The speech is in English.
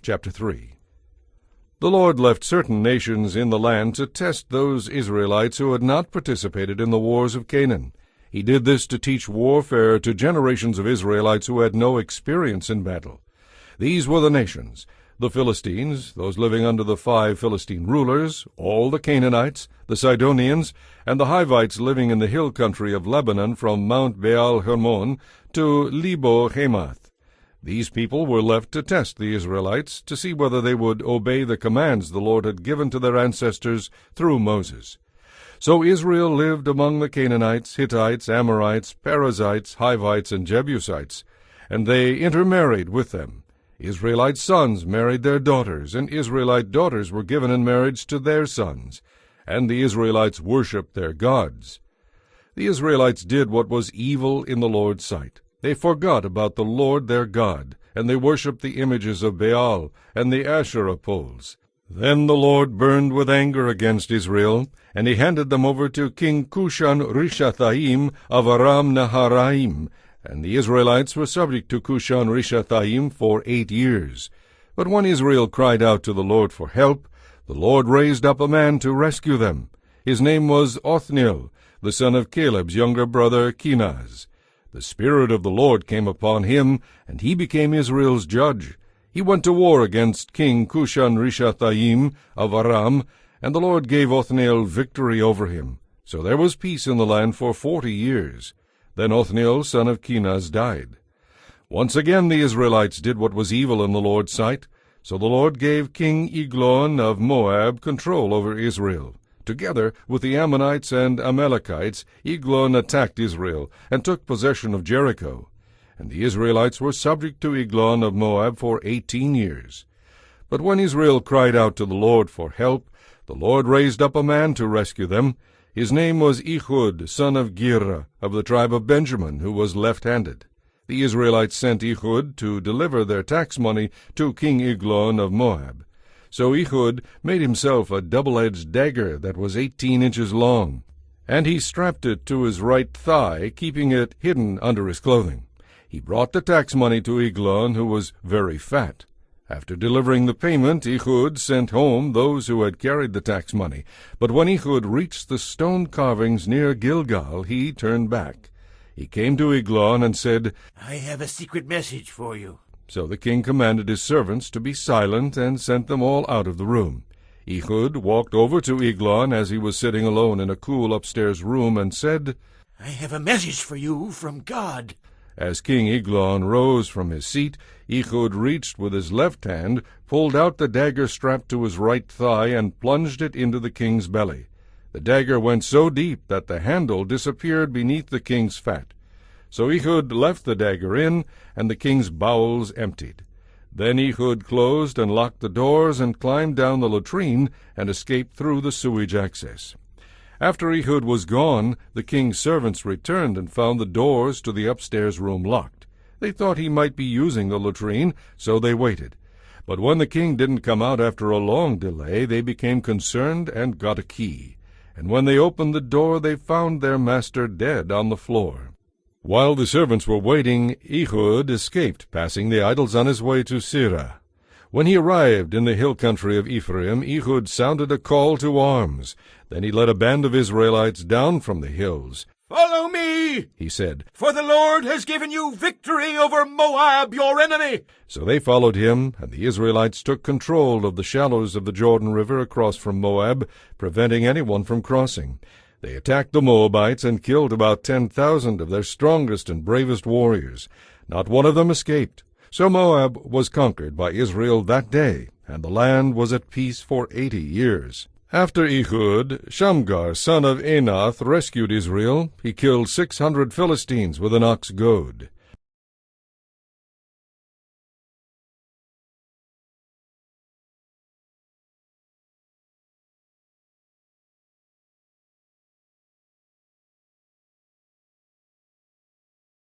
chapter 3. The Lord left certain nations in the land to test those Israelites who had not participated in the wars of Canaan. He did this to teach warfare to generations of Israelites who had no experience in battle. These were the nations: the Philistines, those living under the 5 Philistine rulers, all the Canaanites, the Sidonians, and the Hivites living in the hill country of Lebanon from Mount Baal Hermon to Lebo Hamath. These people were left to test the Israelites to see whether they would obey the commands the Lord had given to their ancestors through Moses. So Israel lived among the Canaanites, Hittites, Amorites, Perizzites, Hivites, and Jebusites, and they intermarried with them. Israelite sons married their daughters, and Israelite daughters were given in marriage to their sons, and the Israelites worshipped their gods. The Israelites did what was evil in the Lord's sight. They forgot about the Lord their God, and they worshipped the images of Baal and the Asherah poles. Then the Lord burned with anger against Israel, and he handed them over to King Cushan-Rishathaim of Aram-Naharaim, and the Israelites were subject to Cushan-Rishathaim for 8 years. But when Israel cried out to the Lord for help, the Lord raised up a man to rescue them. His name was Othniel, the son of Caleb's younger brother Kenaz. The Spirit of the Lord came upon him, and he became Israel's judge. He went to war against King Cushan-Rishathaim of Aram, and the Lord gave Othniel victory over him. So there was peace in the land for 40 years. Then Othniel, son of Kenaz, died. Once again the Israelites did what was evil in the Lord's sight. So the Lord gave King Eglon of Moab control over Israel. Together with the Ammonites and Amalekites, Eglon attacked Israel and took possession of Jericho. And the Israelites were subject to Eglon of Moab for 18 years. But when Israel cried out to the Lord for help, the Lord raised up a man to rescue them. His name was Ehud, son of Gera, of the tribe of Benjamin, who was left-handed. The Israelites sent Ehud to deliver their tax money to King Eglon of Moab. So Ehud made himself a double-edged dagger that was 18 inches long, and he strapped it to his right thigh, keeping it hidden under his clothing. He brought the tax money to Eglon, who was very fat. After delivering the payment, Ehud sent home those who had carried the tax money. But when Ehud reached the stone carvings near Gilgal, he turned back. He came to Eglon and said, "I have a secret message for you." So the king commanded his servants to be silent and sent them all out of the room. Ehud walked over to Eglon as he was sitting alone in a cool upstairs room and said, "I have a message for you from God." As King Eglon rose from his seat, Ehud reached with his left hand, pulled out the dagger strapped to his right thigh, and plunged it into the king's belly. The dagger went so deep that the handle disappeared beneath the king's fat. So Ehud left the dagger in, and the king's bowels emptied. Then Ehud closed and locked the doors and climbed down the latrine and escaped through the sewage access. After Ehud was gone, the king's servants returned and found the doors to the upstairs room locked. They thought he might be using the latrine, so they waited. But when the king didn't come out after a long delay, they became concerned and got a key. And when they opened the door, they found their master dead on the floor. While the servants were waiting, Ehud escaped, passing the idols on his way to Sirah. When he arrived in the hill country of Ephraim, Ehud sounded a call to arms. Then he led a band of Israelites down from the hills. "Follow me," he said, "for the Lord has given you victory over Moab, your enemy." So they followed him, and the Israelites took control of the shallows of the Jordan River across from Moab, preventing anyone from crossing. They attacked the Moabites and killed about 10,000 of their strongest and bravest warriors. Not one of them escaped. So Moab was conquered by Israel that day, and the land was at peace for 80 years. After Ehud, Shamgar, son of Anath, rescued Israel. He killed 600 Philistines with an ox goad.